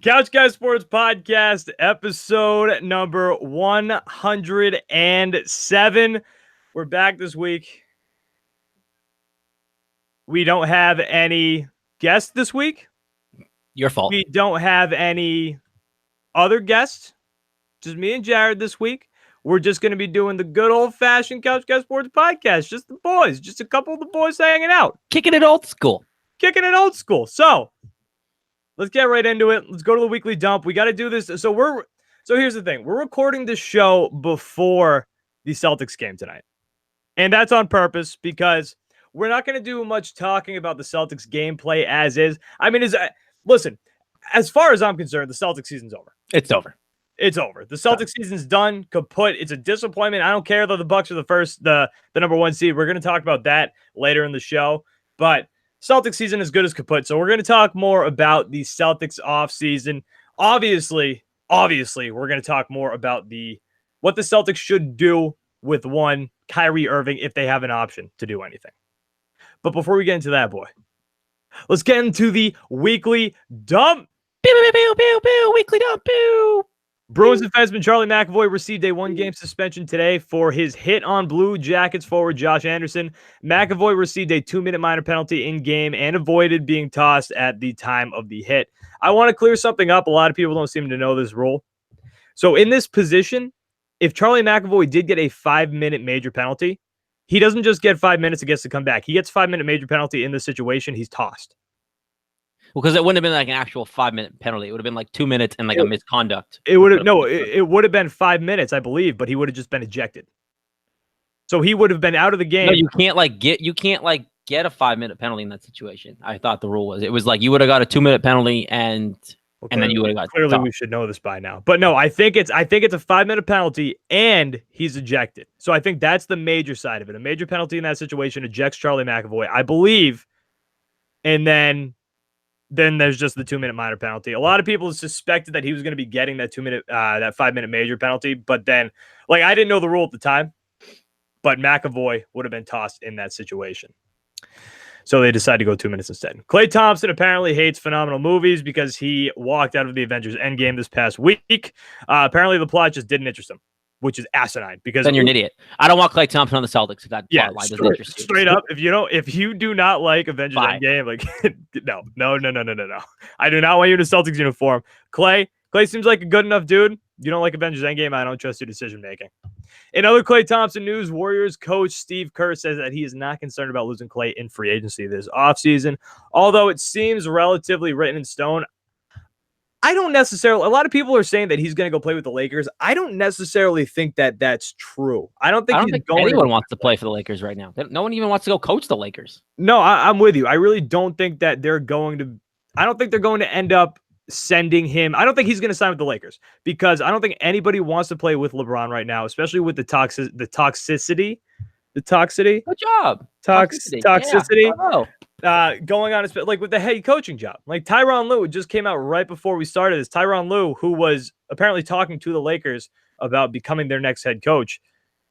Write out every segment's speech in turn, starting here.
Couch Guy Sports Podcast, episode number 107. We're back this week. We don't have any guests this week. Your fault. We don't have any other guests. Just me and Jared this week. We're just going to be doing the good old-fashioned Couch Guy Sports Podcast. Just the boys. Just a couple of the boys hanging out. Kicking it old school. So, let's get right into it. Let's go to the weekly dump. We got to do this. So here's the thing. We're recording this show before the Celtics game tonight. And that's on purpose because we're not going to do much talking about the Celtics gameplay as is. I mean, listen, as far as I'm concerned, the Celtics season's over. It's over. It's over. The Celtics season's done, kaput. It's a disappointment. I don't care though the Bucks are the number one seed. We're going to talk about that later in the show. But Celtics season is good as kaput. So we're going to talk more about the Celtics offseason. Obviously, we're going to talk more about what the Celtics should do with one Kyrie Irving if they have an option to do anything. But before we get into that, boy, let's get into the weekly dump. Pew, pew, pew, pew, pew, weekly dump. Pew. Bruins defenseman Charlie McAvoy received a one-game suspension today for his hit on Blue Jackets forward Josh Anderson. McAvoy received a 2-minute minor penalty in-game and avoided being tossed at the time of the hit. I want to clear something up. A lot of people don't seem to know this rule. So in this position, if Charlie McAvoy did get a 5-minute major penalty, he doesn't just get 5 minutes and gets to come back. He gets a 5-minute major penalty in this situation. He's tossed. Well, because it wouldn't have been like an actual 5-minute penalty. It would have been like 2 minutes and like a misconduct. It would have been 5 minutes, I believe, but he would have just been ejected. So he would have been out of the game. No, you can't get a 5-minute penalty in that situation. I thought the rule was you would have got a 2-minute penalty and then you would have got clearly stopped. We should know this by now. But no, I think it's a 5-minute penalty and he's ejected. So I think that's the major side of it. A major penalty in that situation ejects Charlie McAvoy, I believe, and then there's just the 2-minute minor penalty. A lot of people suspected that he was going to be getting that 5-minute major penalty, but then, I didn't know the rule at the time, but McAvoy would have been tossed in that situation. So they decided to go 2 minutes instead. Klay Thompson apparently hates phenomenal movies because he walked out of the Avengers Endgame this past week. Apparently the plot just didn't interest him, which is asinine. Because then you're an idiot. I don't want Klay Thompson on the Celtics. If that plot line doesn't interest you. Straight up, if you do not like Avengers Endgame, no. I do not want you in a Celtics uniform. Klay seems like a good enough dude. You don't like Avengers Endgame, I don't trust your decision making. In other Klay Thompson news, Warriors coach Steve Kerr says that he is not concerned about losing Klay in free agency this offseason. Although it seems relatively written in stone, I don't necessarily. A lot of people are saying that he's going to go play with the Lakers. I don't necessarily think that that's true. I don't think anyone wants to play for the Lakers right now. No one even wants to go coach the Lakers. No, I'm with you. I really don't think that they're going to. I don't think they're going to end up sending him. I don't think he's going to sign with the Lakers because I don't think anybody wants to play with LeBron right now, especially with the toxicity. Good job. Toxicity. Yeah. Going on with the head coaching job. Like Tyronn Lue just came out right before we started this. Tyronn Lue, who was apparently talking to the Lakers about becoming their next head coach,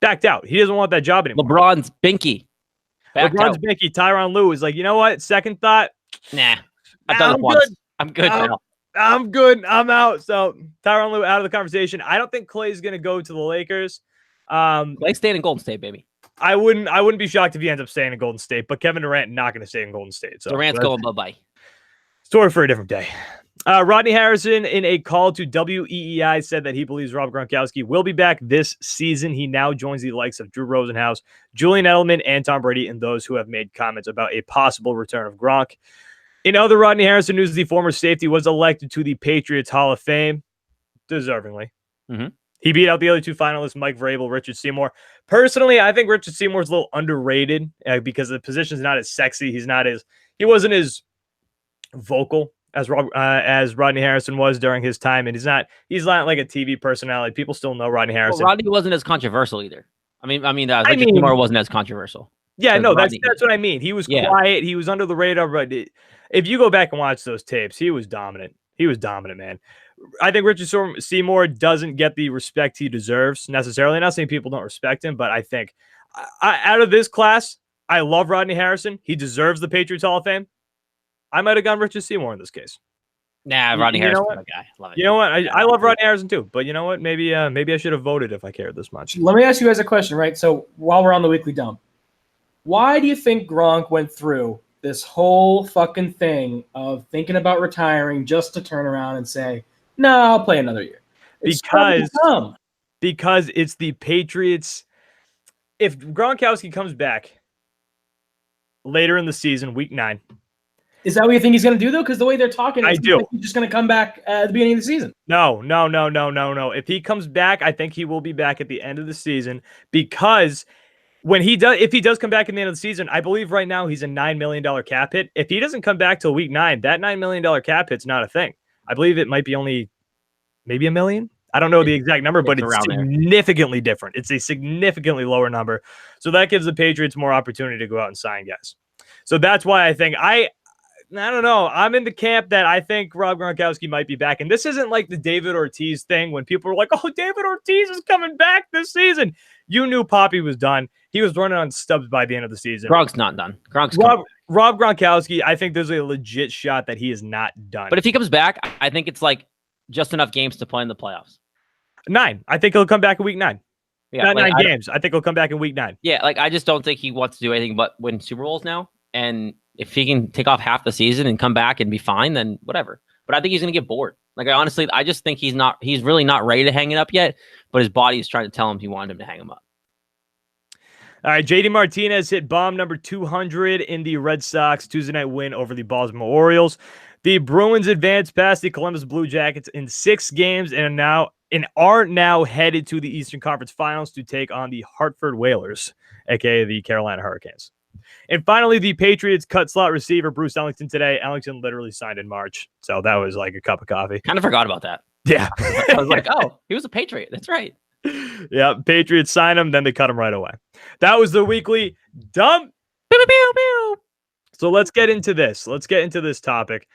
backed out. He doesn't want that job anymore. LeBron's binky. Binky. Tyronn Lue is like, you know what? Second thought. Nah. I've done it once. I'm good now. I'm good. I'm out. So Tyronn Lue out of the conversation. I don't think Klay's going to go to the Lakers. Klay's staying in Golden State, baby. I wouldn't be shocked if he ends up staying in Golden State, but Kevin Durant not going to stay in Golden State. So Durant's going bye-bye. Story for a different day. Rodney Harrison, in a call to WEEI, said that he believes Rob Gronkowski will be back this season. He now joins the likes of Drew Rosenhaus, Julian Edelman, and Tom Brady, and those who have made comments about a possible return of Gronk. In other Rodney Harrison news, the former safety was elected to the Patriots Hall of Fame, deservingly. Mm-hmm. He beat out the other two finalists, Mike Vrabel, Richard Seymour. Personally, I think Richard Seymour's a little underrated because the position's not as sexy. He wasn't as vocal as Rodney Harrison was during his time, and he's not like a TV personality. People still know Rodney Harrison. Well, Rodney wasn't as controversial either. Richard Seymour wasn't as controversial. Yeah, no, that's what I mean. He was quiet. He was under the radar, but if you go back and watch those tapes, he was dominant. He was dominant, man. I think Richard Seymour doesn't get the respect he deserves necessarily. I'm not saying people don't respect him, but I think out of this class, I love Rodney Harrison. He deserves the Patriots Hall of Fame. I might have gone Richard Seymour in this case. Nah, Rodney You Harrison, know what? guy. Love it. You know what? I love Rodney Harrison too, but you know what? Maybe I should have voted if I cared this much. Let me ask you guys a question, right? So while we're on the weekly dump, why do you think Gronk went through this whole fucking thing of thinking about retiring just to turn around and say, "No, I'll play another year"? It's Because it's the Patriots. If Gronkowski comes back later in the season, week 9. Is that what you think he's going to do, though? Because the way they're talking, I do. Like he's just going to come back at the beginning of the season. No. If he comes back, I think he will be back at the end of the season because if he does come back at the end of the season, I believe right now he's a $9 million cap hit. If he doesn't come back till week 9, that $9 million cap hit's not a thing. I believe it might be only maybe $1 million. I don't know the exact number, but it's significantly different. It's a significantly lower number. So that gives the Patriots more opportunity to go out and sign guys. So that's why I think I don't know. I'm in the camp that I think Rob Gronkowski might be back. And this isn't like the David Ortiz thing when people were like, oh, David Ortiz is coming back this season. You knew Poppy was done. He was running on stubs by the end of the season. Gronk's not done. Rob Gronkowski, I think there's a legit shot that he is not done. But if he comes back, I think it's like just enough games to play in the playoffs. 9. I think he'll come back in week 9. Yeah, not 9 games. I think he'll come back in week 9. Yeah, like I just don't think he wants to do anything but win Super Bowls now. And if he can take off half the season and come back and be fine, then whatever. But I think he's going to get bored. Like I just think he's really not ready to hang it up yet, but his body is trying to tell him he wanted him to hang him up. All right, JD Martinez hit bomb number 200 in the Red Sox Tuesday night win over the Baltimore Orioles. The Bruins advanced past the Columbus Blue Jackets in 6 games and are now headed to the Eastern Conference Finals to take on the Hartford Whalers, aka the Carolina Hurricanes. And finally, the Patriots cut slot receiver Bruce Ellington today. Ellington literally signed in March, so that was like a cup of coffee. Kind of forgot about that. Yeah. I was like, oh, he was a Patriot. That's right. Yeah, Patriots signed him, then they cut him right away. That was the weekly dump. Pew, pew, pew. So let's get into this. Let's get into this topic.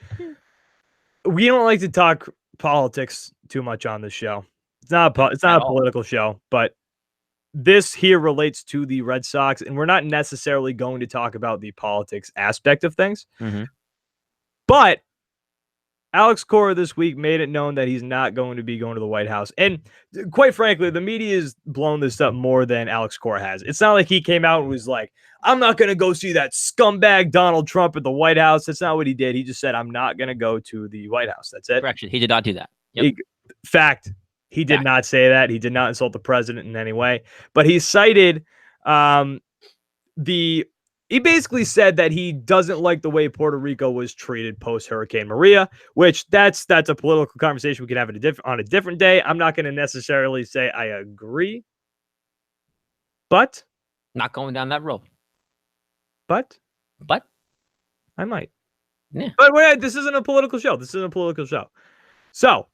We don't like to talk politics too much on this show. It's not a political show, but this here relates to the Red Sox, and we're not necessarily going to talk about the politics aspect of things. Mm-hmm. But Alex Cora this week made it known that he's not going to be going to the White House. And quite frankly, the media has blown this up more than Alex Cora has. It's not like he came out and was like, I'm not going to go see that scumbag Donald Trump at the White House. That's not what he did. He just said, I'm not going to go to the White House. That's it. Correction. He did not do that. Yep. He did not say that. He did not insult the president in any way. But he cited he basically said that he doesn't like the way Puerto Rico was treated post Hurricane Maria, which that's a political conversation we can have on a different day. I'm not going to necessarily say I agree, but not going down that road. But I might. Yeah. But wait, this isn't a political show. So,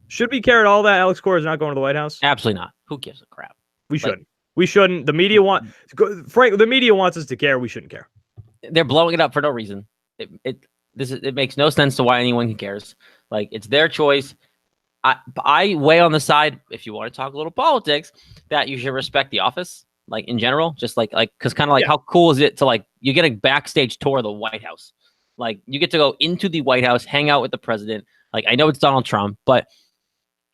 should we care at all that Alex Cora is not going to the White House? Absolutely not. Who gives a crap? We shouldn't. We shouldn't. The media the media wants us to care. We shouldn't care. They're blowing it up for no reason. It makes no sense to why anyone cares. Like, it's their choice. I weigh on the side, if you want to talk a little politics, that you should respect the office, like in general, just like because kind of like how cool is it to like you get a backstage tour of the White House, like you get to go into the White House, hang out with the president. Like, I know it's Donald Trump, but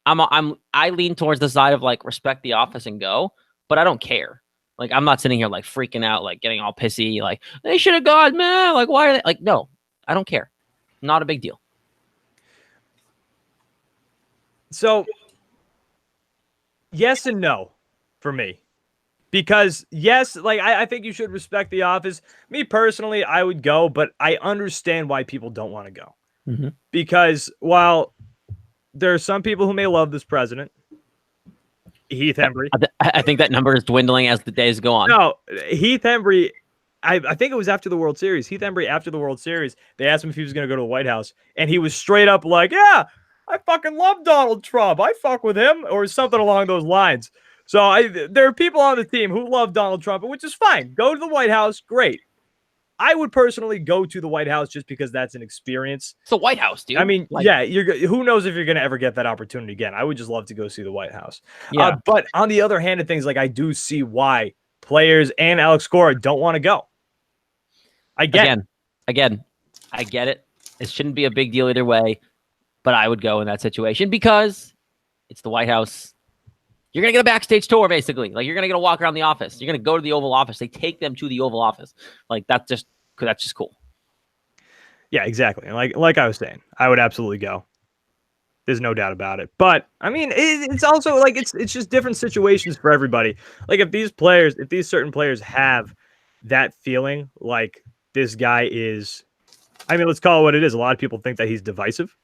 I lean towards the side of like respect the office and go. But I don't care. Like, I'm not sitting here like freaking out, like getting all pissy, like they should have gone, man. Like, why are they like? No, I don't care. Not a big deal. So, yes and no for me, because yes, like I think you should respect the office. Me personally, I would go, but I understand why people don't want to go because while there are some people who may love this president. Heath Hembry. I think that number is dwindling as the days go on. No, Heath Hembry, I think it was after the World Series. Heath Hembry, after the World Series, they asked him if he was going to go to the White House, and he was straight up like, yeah, I fucking love Donald Trump. I fuck with him, or something along those lines. So there are people on the team who love Donald Trump, which is fine. Go to the White House, great. I would personally go to the White House just because that's an experience. It's the White House, dude. I mean, yeah, who knows if you're going to ever get that opportunity again. I would just love to go see the White House. Yeah. But on the other hand of things, like I do see why players and Alex Cora don't want to go. I get it. It shouldn't be a big deal either way, but I would go in that situation because it's the White House. You're going to get a backstage tour, basically. Like, you're going to get a walk around the office. You're going to go to the Oval Office. They take them to the Oval Office. Like, that's just cool. Yeah, exactly. And like I was saying, I would absolutely go. There's no doubt about it. But I mean, it's also like it's just different situations for everybody. Like if these certain players have that feeling, like this guy is, I mean, let's call it what it is. A lot of people think that he's divisive.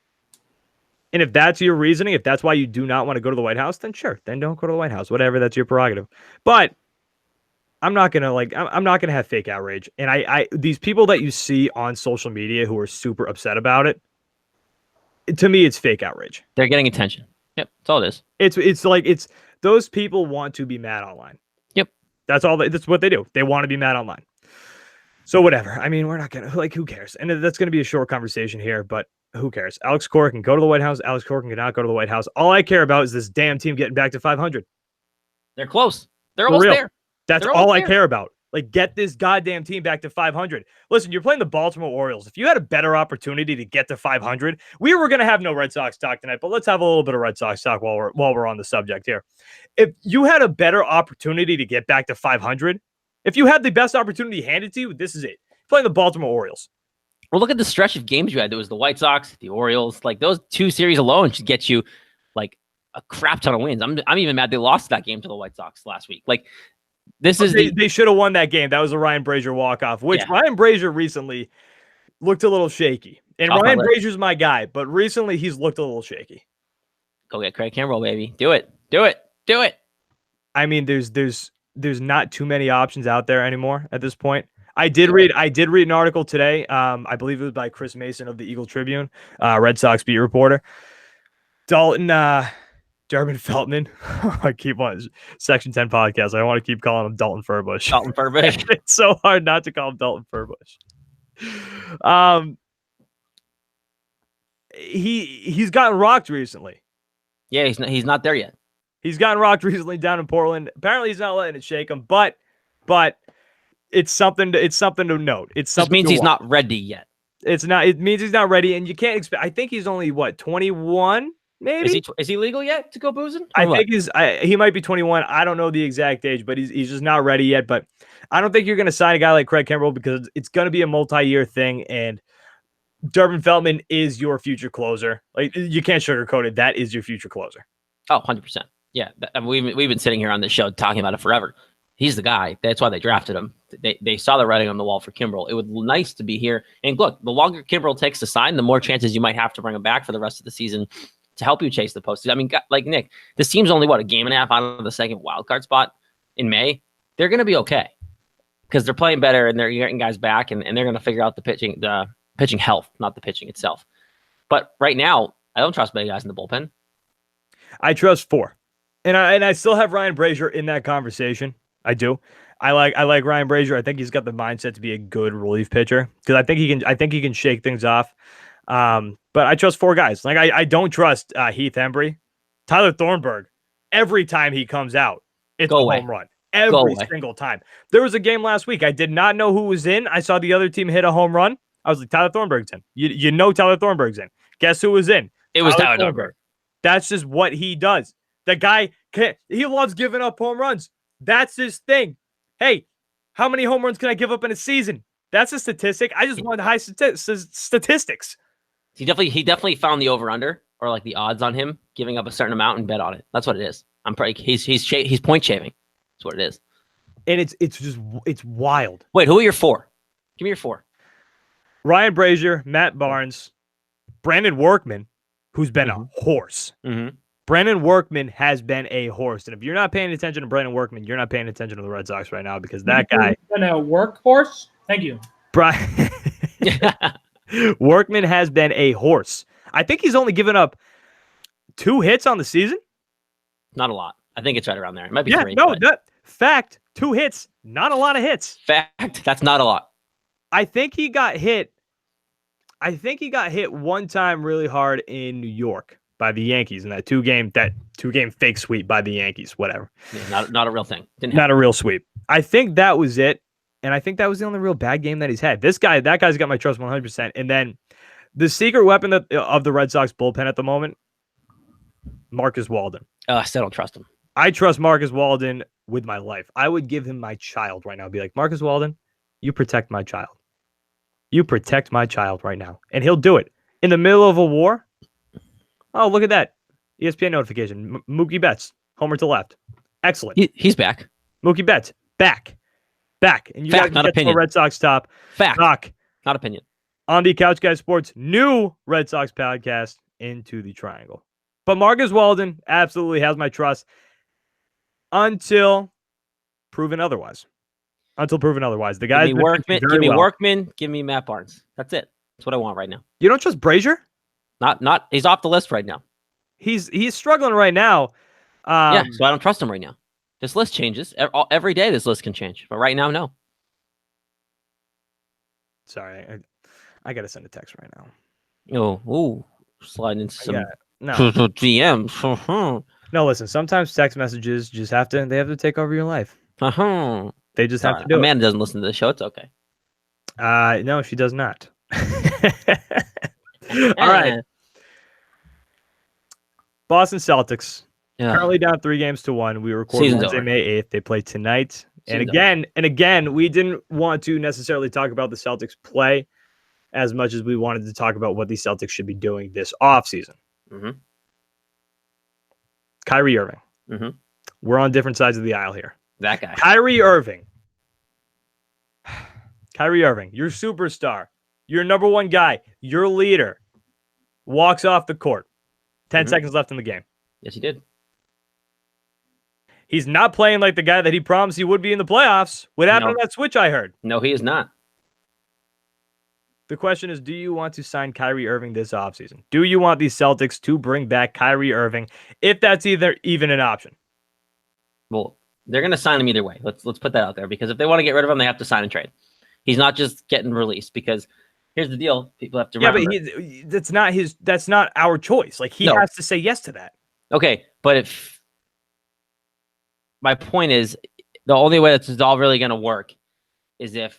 And if that's your reasoning, if that's why you do not want to go to the White House, then sure, then don't go to the White House. Whatever, that's your prerogative. But I'm not gonna have fake outrage. And I these people that you see on social media who are super upset about it, to me, it's fake outrage. They're getting attention. Yep, that's all it is. It's those people want to be mad online. Yep, that's what they do. They want to be mad online. So whatever. I mean, we're not gonna who cares? And that's gonna be a short conversation here, but who cares? Alex Cora can go to the White House. Alex Cora cannot go to the White House. All I care about is this damn team getting back to 500. They're close. They're almost there. That's all I care about. Like, get this goddamn team back to 500. Listen, you're playing the Baltimore Orioles. If you had a better opportunity to get to 500, we were going to have no Red Sox talk tonight, but let's have a little bit of Red Sox talk while we're on the subject here. If you had a better opportunity to get back to 500, if you had the best opportunity handed to you, this is it. Playing the Baltimore Orioles. Well, look at the stretch of games you had. There was the White Sox, the Orioles. Like, those two series alone should get you like a crap ton of wins. I'm even mad they lost that game to the White Sox last week. Like, they should have won that game. That was a Ryan Brazier walk-off, which Ryan Brazier recently looked a little shaky. And Ryan Brazier's my guy, but recently he's looked a little shaky. Go get Craig Kimbrell, baby. Do it. I mean, there's not too many options out there anymore at this point. I did read an article today. I believe it was by Chris Mason of the Eagle Tribune, Red Sox beat reporter. Durbin Feltman. I keep on Section 10 podcast. I want to keep calling him Dalton Furbush. Dalton Furbush. It's so hard not to call him Dalton Furbush. He's gotten rocked recently. Yeah, he's not there yet. He's gotten rocked recently down in Portland. Apparently, he's not letting it shake him, but it's something to note. It means he's not ready yet. It means he's not ready, and you can't expect. I think he's only 21. Maybe is he legal yet to go boozing? I think he might be 21. I don't know the exact age, but he's just not ready yet. But I don't think you're going to sign a guy like Craig Kimbrell because it's going to be a multi-year thing. And Durbin Feltman is your future closer. Like, you can't sugarcoat it. That is your future closer. Oh, 100%. Yeah, I mean, we've been sitting here on this show talking about it forever. He's the guy. That's why they drafted him. They saw the writing on the wall for Kimbrell. It would be nice to be here. And look, the longer Kimbrell takes to sign, the more chances you might have to bring him back for the rest of the season to help you chase the postseason. I mean, like Nick, this team's only a game and a half out of the second wild card spot in May. They're going to be okay because they're playing better and they're getting guys back and they're going to figure out the pitching health, not the pitching itself. But right now, I don't trust many guys in the bullpen. I trust 4, and I still have Ryan Brazier in that conversation. I do. I like Ryan Brazier. I think he's got the mindset to be a good relief pitcher because I think he can shake things off. But I trust 4 guys. Like I don't trust Heath Hembree, Tyler Thornburg. Every time he comes out, it's a home run. Every single time. There was a game last week. I did not know who was in. I saw the other team hit a home run. I was like, Tyler Thornburg's in. You know Tyler Thornburg's in. Guess who was in? It was Tyler Thornburg. That's just what he does. The guy, he loves giving up home runs. That's his thing. Hey, how many home runs can I give up in a season? That's a statistic. I just want the high statistics. He definitely found the over-under or like the odds on him giving up a certain amount and bet on it. That's what it is. I'm probably he's point shaving. That's what it is. And it's wild. Wait, who are your 4? Give me your 4. Ryan Brazier, Matt Barnes, Brandon Workman, who's been a horse. Mm-hmm. Brandon Workman has been a horse. And if you're not paying attention to Brandon Workman, you're not paying attention to the Red Sox right now because that guy. Been a workhorse? Thank you. Brian. Workman has been a horse. I think he's only given up 2 hits on the season. Not a lot. I think it's right around there. It might be 3. No, fact, 2 hits. Not a lot of hits. Fact, that's not a lot. I think he got hit one time really hard in New York by the Yankees in that two game fake sweep by the Yankees, whatever. Yeah, not a real thing. Not a real sweep. I think that was it. And I think that was the only real bad game that he's had. That guy's got my trust 100%. And then The secret weapon of the Red Sox bullpen at the moment, Marcus Walden. I still don't trust him. I trust Marcus Walden with my life. I would give him my child right now. Be like, Marcus Walden, you protect my child. You protect my child right now. And he'll do it. In the middle of a war? Oh, look at that. ESPN notification. Mookie Betts, homer to left. Excellent. He's back. Mookie Betts, back. And you Fact, guys not get to opinion. a Red Sox top. Fact, Talk not opinion. on the Couch Guy Sports new Red Sox podcast, Into the Triangle. But Marcus Walden absolutely has my trust until proven otherwise. The guy. Give me Workman. Give me Matt Barnes. That's it. That's what I want right now. You don't trust Brazier? Not. He's off the list right now. He's struggling right now. Yeah, so I don't trust him right now. This list changes every day. This list can change, but right now, no. Sorry, I gotta send a text right now. Oh, sliding into some No, DMs. no. Listen, sometimes text messages just have to take over your life. They just have to do Amanda doesn't listen to the show. It's okay. No, she does not. All right. Boston Celtics. Yeah. Currently down 3-1. We record Wednesday, May 8th. They play tonight. And again, we didn't want to necessarily talk about the Celtics play as much as we wanted to talk about what the Celtics should be doing this offseason. Mm-hmm. Kyrie Irving. Mm-hmm. We're on different sides of the aisle here. That guy. Kyrie Irving, your superstar, your number one guy, your leader, walks off the court. 10 seconds left in the game. Yes, he did. He's not playing like the guy that he promised he would be in the playoffs. What happened on that switch I heard? No, he is not. The question is, do you want to sign Kyrie Irving this offseason? Do you want the Celtics to bring back Kyrie Irving, if that's even an option? Well, they're going to sign him either way. Let's put that out there, because if they want to get rid of him, they have to sign and trade. He's not just getting released, because here's the deal. People have to remember. Yeah, but that's not our choice. Like, he has to say yes to that. Okay, but if my point is, the only way that's all really going to work is if,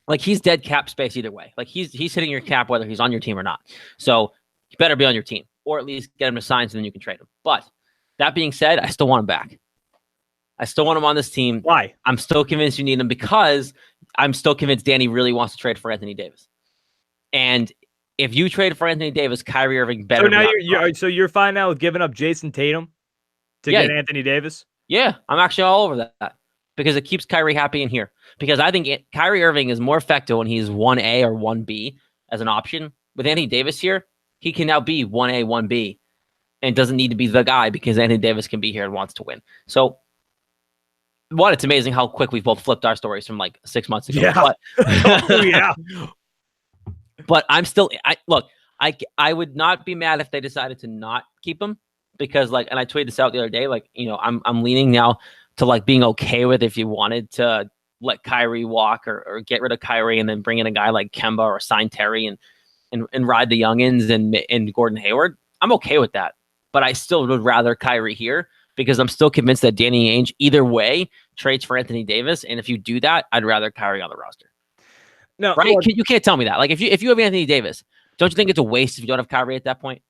like, he's dead cap space either way. Like, he's hitting your cap whether he's on your team or not. So he better be on your team, or at least get him to sign, so then you can trade him. But that being said, I still want him back. I still want him on this team. Why? I'm still convinced you need him, because I'm still convinced Danny really wants to trade for Anthony Davis. And if you trade for Anthony Davis, Kyrie Irving better. So now you're fine now with giving up Jason Tatum to get Anthony Davis? Yeah, I'm actually all over that, because it keeps Kyrie happy in here. Because I think Kyrie Irving is more effective when he's 1A or 1B as an option. With Anthony Davis here, he can now be 1A, 1B, and doesn't need to be the guy, because Anthony Davis can be here and wants to win. So, it's amazing how quick we've both flipped our stories from like 6 months ago. Yeah. But, Oh, yeah. But I'm still, I would not be mad if they decided to not keep him, because and I tweeted this out the other day, I'm leaning now to being okay with if you wanted to let Kyrie walk or get rid of Kyrie and then bring in a guy like Kemba or sign Terry and ride the youngins and Gordon Hayward. I'm okay with that, but I still would rather Kyrie here, because I'm still convinced that Danny Ainge either way trades for Anthony Davis, and if you do that, I'd rather Kyrie on the roster. No, right? You can't tell me that. If you have Anthony Davis, don't you think it's a waste if you don't have Kyrie at that point?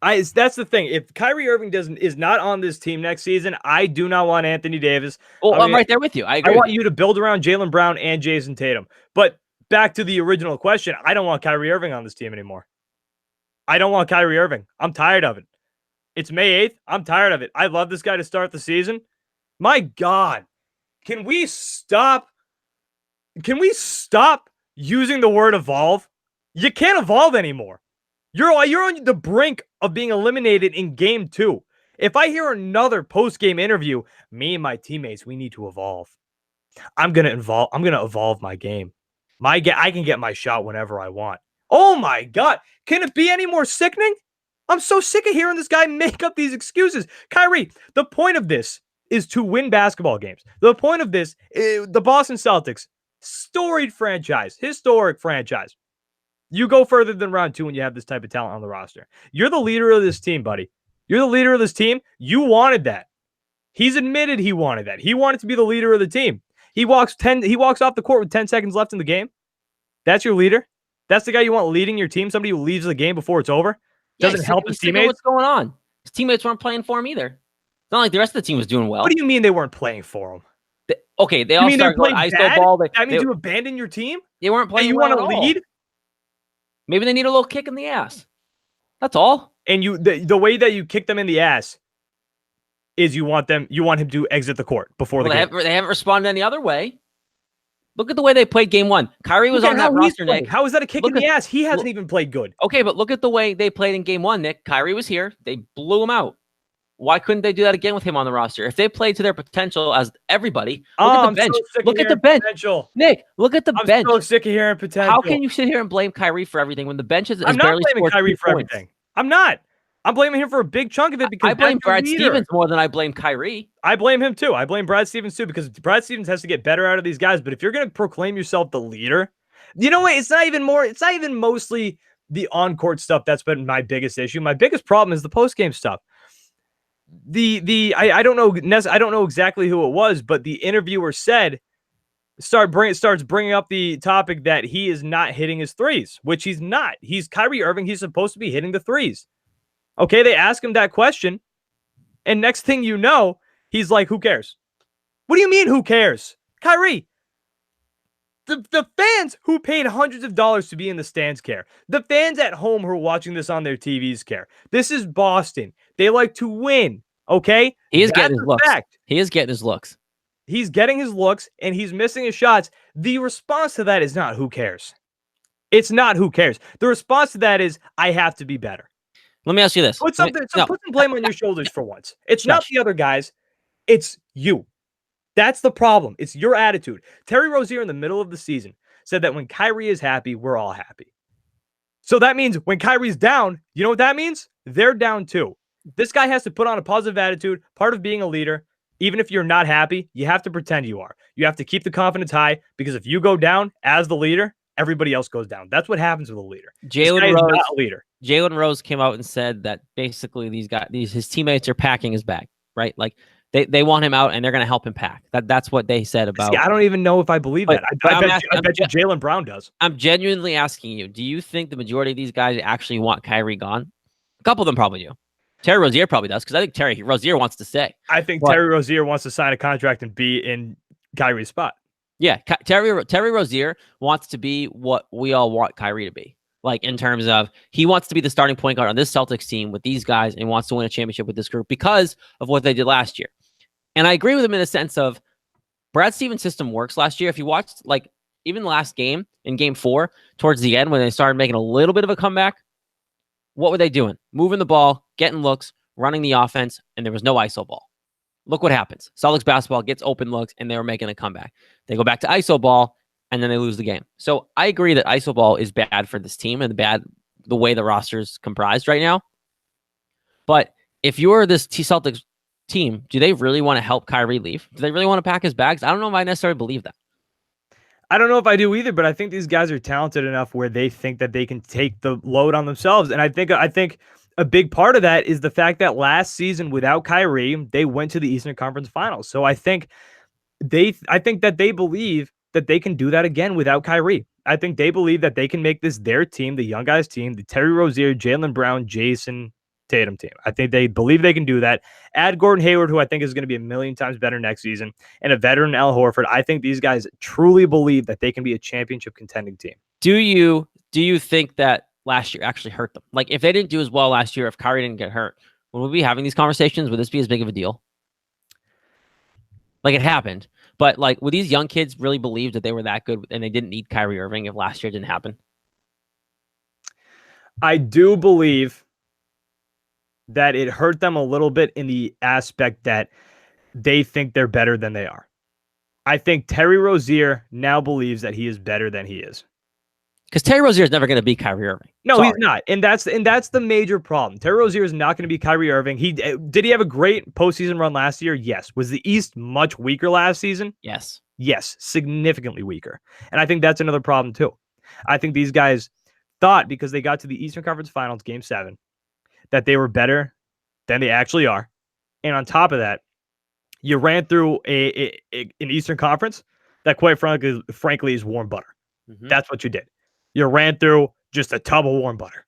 That's the thing. If Kyrie Irving is not on this team next season, I do not want Anthony Davis. Well, I'm right there with you. I agree. I want you to build around Jaylen Brown and Jason Tatum. But back to the original question, I don't want Kyrie Irving on this team anymore. I don't want Kyrie Irving. I'm tired of it. It's May 8th. I'm tired of it. I love this guy to start the season. My God. Can we stop using the word evolve? You can't evolve anymore. You're on the brink of being eliminated in game 2. If I hear another post-game interview, me and my teammates, we need to evolve. I'm gonna evolve my game. I can get my shot whenever I want. Oh my God. Can it be any more sickening? I'm so sick of hearing this guy make up these excuses. Kyrie, the point of this is to win basketball games. The point of this is the Boston Celtics, storied franchise, historic franchise. You go further than round 2 when you have this type of talent on the roster. You're the leader of this team, buddy. You're the leader of this team. You wanted that. He's admitted he wanted that. He wanted to be the leader of the team. He walks off the court with 10 seconds left in the game. That's your leader. That's the guy you want leading your team. Somebody who leaves the game before it's over. Doesn't help his teammates. What's going on? His teammates weren't playing for him either. It's not like the rest of the team was doing well. What do you mean they weren't playing for him? They all started going ISO ball. That means you abandon your team? They weren't playing. And you want to lead? Maybe they need a little kick in the ass. That's all. And the way that you kick them in the ass is you want him to exit the court before the game. They haven't responded any other way. Look at the way they played game 1. Kyrie was on that roster, Nick. How is that a kick in the ass? He hasn't even played good. Okay, but look at the way they played in game 1, Nick. Kyrie was here. They blew him out. Why couldn't they do that again with him on the roster? If they played to their potential as everybody, look at the bench. Look at the bench. Nick, look at the bench. I'm so sick of hearing potential. How can you sit here and blame Kyrie for everything when the bench is I'm not barely blaming Kyrie for everything. I'm not. I'm blaming him for a big chunk of it because I blame Brad Stevens more than I blame Kyrie. I blame him too. I blame Brad Stevens too because Brad Stevens has to get better out of these guys. But if you're going to proclaim yourself the leader, you know what? It's not even mostly the on-court stuff that's been my biggest issue. My biggest problem is the post-game stuff. I don't know exactly who it was, but the interviewer starts bringing up the topic that he is not hitting his threes, which he's not. He's Kyrie Irving. He's supposed to be hitting the threes. Okay, they ask him that question, and next thing you know, he's like, who cares? What do you mean, who cares? Kyrie, the fans who paid hundreds of dollars to be in the stands care. The fans at home who are watching this on their TVs care. This is Boston. They like to win, okay? He is getting his looks. He is getting his looks. He's getting his looks, and he's missing his shots. The response to that is not who cares. It's not who cares. The response to that is, I have to be better. Let me ask you this. Put some blame on your shoulders for once. It's not the other guys. It's you. That's the problem. It's your attitude. Terry Rozier in the middle of the season said that when Kyrie is happy, we're all happy. So that means when Kyrie's down, you know what that means? They're down too. This guy has to put on a positive attitude. Part of being a leader, even if you're not happy, you have to pretend you are. You have to keep the confidence high because if you go down as the leader, everybody else goes down. That's what happens with a leader. Jalen Rose came out and said that basically his teammates are packing his bag, right? Like they want him out and they're going to help him pack. That's what they said about. See, I don't even know if I believe that. I bet you Jaylen Brown does. I'm genuinely asking you, do you think the majority of these guys actually want Kyrie gone? A couple of them probably do. Terry Rozier probably does because I think Terry Rozier wants to stay. I think Terry Rozier wants to sign a contract and be in Kyrie's spot. Yeah, Terry Rozier wants to be what we all want Kyrie to be. Like in terms of he wants to be the starting point guard on this Celtics team with these guys and wants to win a championship with this group because of what they did last year. And I agree with him in a sense of Brad Stevens' system works last year. If you watched like even the last game in game 4 towards the end when they started making a little bit of a comeback, what were they doing? Moving the ball, getting looks, running the offense, and there was no ISO ball. Look what happens. Celtics basketball gets open looks, and they were making a comeback. They go back to ISO ball, and then they lose the game. So I agree that ISO ball is bad for this team and the way the roster is comprised right now. But if you're this Celtics team, do they really want to help Kyrie leave? Do they really want to pack his bags? I don't know if I necessarily believe that. I don't know if I do either, but I think these guys are talented enough where they think that they can take the load on themselves. And I think a big part of that is the fact that last season without Kyrie, they went to the Eastern Conference Finals. So I think that they believe that they can do that again without Kyrie. I think they believe that they can make this their team, the young guys team, the Terry Rozier, Jaylen Brown, Jason Tatum team. I think they believe they can do that. Add Gordon Hayward, who I think is going to be a million times better next season, and a veteran Al Horford. I think these guys truly believe that they can be a championship contending team. Do you think that last year actually hurt them? Like if they didn't do as well last year, if Kyrie didn't get hurt, would we be having these conversations? Would this be as big of a deal? Like it happened, but like would these young kids really believe that they were that good and they didn't need Kyrie Irving if last year didn't happen? I do believe that it hurt them a little bit in the aspect that they think they're better than they are. I think Terry Rozier now believes that he is better than he is. Because Terry Rozier is never going to be Kyrie Irving. No, sorry. He's not. And that's the major problem. Terry Rozier is not going to be Kyrie Irving. Did he have a great postseason run last year? Yes. Was the East much weaker last season? Yes. Yes, significantly weaker. And I think that's another problem too. I think these guys thought because they got to the Eastern Conference Finals, Game 7, that they were better than they actually are. And on top of that, you ran through an Eastern Conference that quite frankly is warm butter. Mm-hmm. That's what you did. You ran through just a tub of warm butter.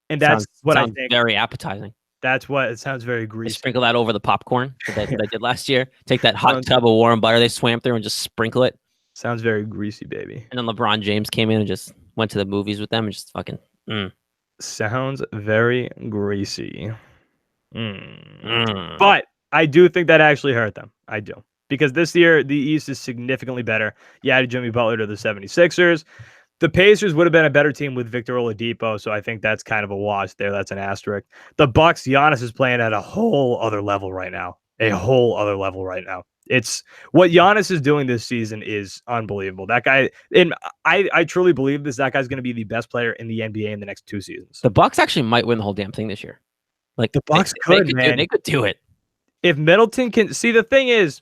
And that's what I think. Very appetizing. That's what it sounds very They greasy. sprinkle that over the popcorn that they did last year. Take that hot tub of warm butter they swam through and just sprinkle it. Sounds very greasy, baby. And then LeBron James came in and just went to the movies with them and just fucking. Sounds very greasy. But I do think that actually hurt them. I do. Because this year, the East is significantly better. You added Jimmy Butler to the 76ers. The Pacers would have been a better team with Victor Oladipo, so I think that's kind of a wash there. That's an asterisk. The Bucks, Giannis is playing at a whole other level right now. It's what Giannis is doing this season is unbelievable. That guy, and I truly believe that guy's going to be the best player in the NBA in the next 2 seasons. The Bucks actually might win the whole damn thing this year. Like the Bucks could, man. They could do it. If Middleton can see, the thing is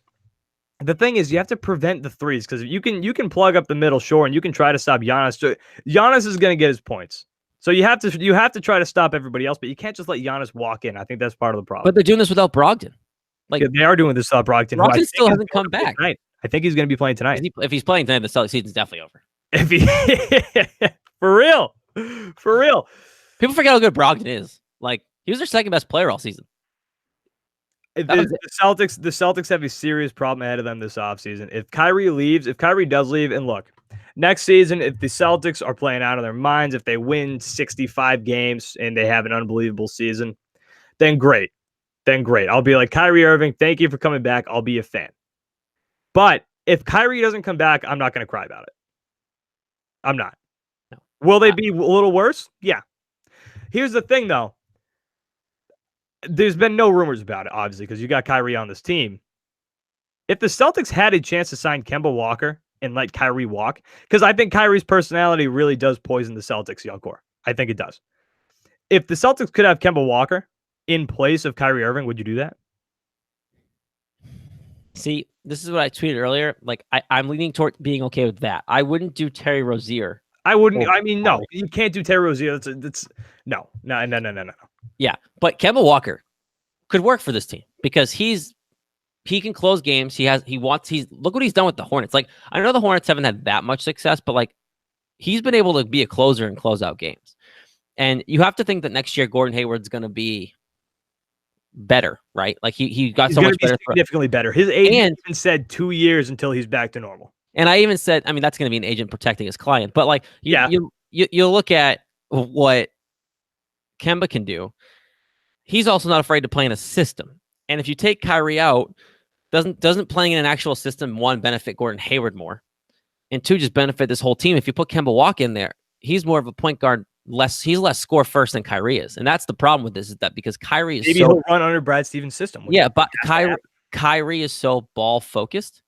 you have to prevent the threes, because you can plug up the middle, sure, and you can try to stop Giannis. So Giannis is going to get his points. So you have to try to stop everybody else, but you can't just let Giannis walk in. I think that's part of the problem. But they're doing this without Brogdon. Like they are doing this without Brogdon. Brogdon still hasn't come back. Tonight. I think he's going to be playing tonight. If he's playing tonight, the Celtics season's definitely over. If he for real. People forget how good Brogdon is. Like he was their second best player all season. The Celtics have a serious problem ahead of them this offseason. If Kyrie does leave, and look, next season, if the Celtics are playing out of their minds, if they win 65 games and they have an unbelievable season, then great. I'll be like, Kyrie Irving, thank you for coming back. I'll be a fan. But if Kyrie doesn't come back, I'm not going to cry about it. I'm not. No. Will they be a little worse? Yeah. Here's the thing, though. There's been no rumors about it, obviously, because you got Kyrie on this team. If the Celtics had a chance to sign Kemba Walker and let Kyrie walk, because I think Kyrie's personality really does poison the Celtics young core. I think it does. If the Celtics could have Kemba Walker in place of Kyrie Irving, would you do that? See, this is what I tweeted earlier. Like, I'm leaning toward being okay with that. I wouldn't do Terry Rozier. I wouldn't. I mean, no, you can't do Terry Rozier. That's no. Yeah, but Kemba Walker could work for this team because he can close games. Look what he's done with the Hornets. Like, I know the Hornets haven't had that much success, but like he's been able to be a closer and close out games. And you have to think that next year Gordon Hayward's going to be better, right? Like he's so much better, significantly better. His agent even said 2 years until he's back to normal. And I even said, I mean, that's going to be an agent protecting his client. But like, you look at what Kemba can do. He's also not afraid to play in a system. And if you take Kyrie out, doesn't playing in an actual system, one, benefit Gordon Hayward more, and two, just benefit this whole team. If you put Kemba Walker in there, he's more of a point guard. He's less score first than Kyrie is, and that's the problem with this. Is that because Kyrie is he'll run under Brad Stevens' system. Yeah, but Kyrie is so ball focused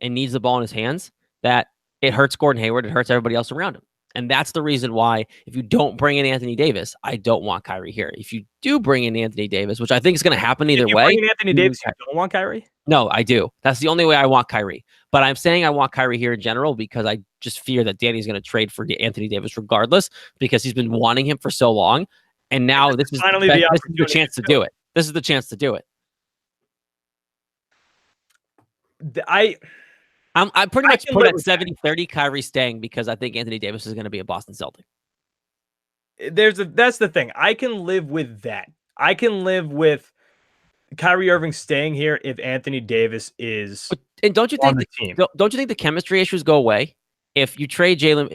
and needs the ball in his hands that it hurts Gordon Hayward. It hurts everybody else around him. And that's the reason why if you don't bring in Anthony Davis, I don't want Kyrie here. If you do bring in Anthony Davis, which I think is going to happen either way. Bring in Anthony Davis, you don't want Kyrie? No, I do. That's the only way I want Kyrie. But I'm saying I want Kyrie here in general because I just fear that Danny's going to trade for Anthony Davis regardless because he's been wanting him for so long. And now this is the chance to do it. This is the chance to do it. I pretty much put at 70-30 Kyrie staying because I think Anthony Davis is going to be a Boston Celtic. That's the thing. I can live with that. I can live with Kyrie Irving staying here if Anthony Davis is don't you think the chemistry issues go away if you trade Jalen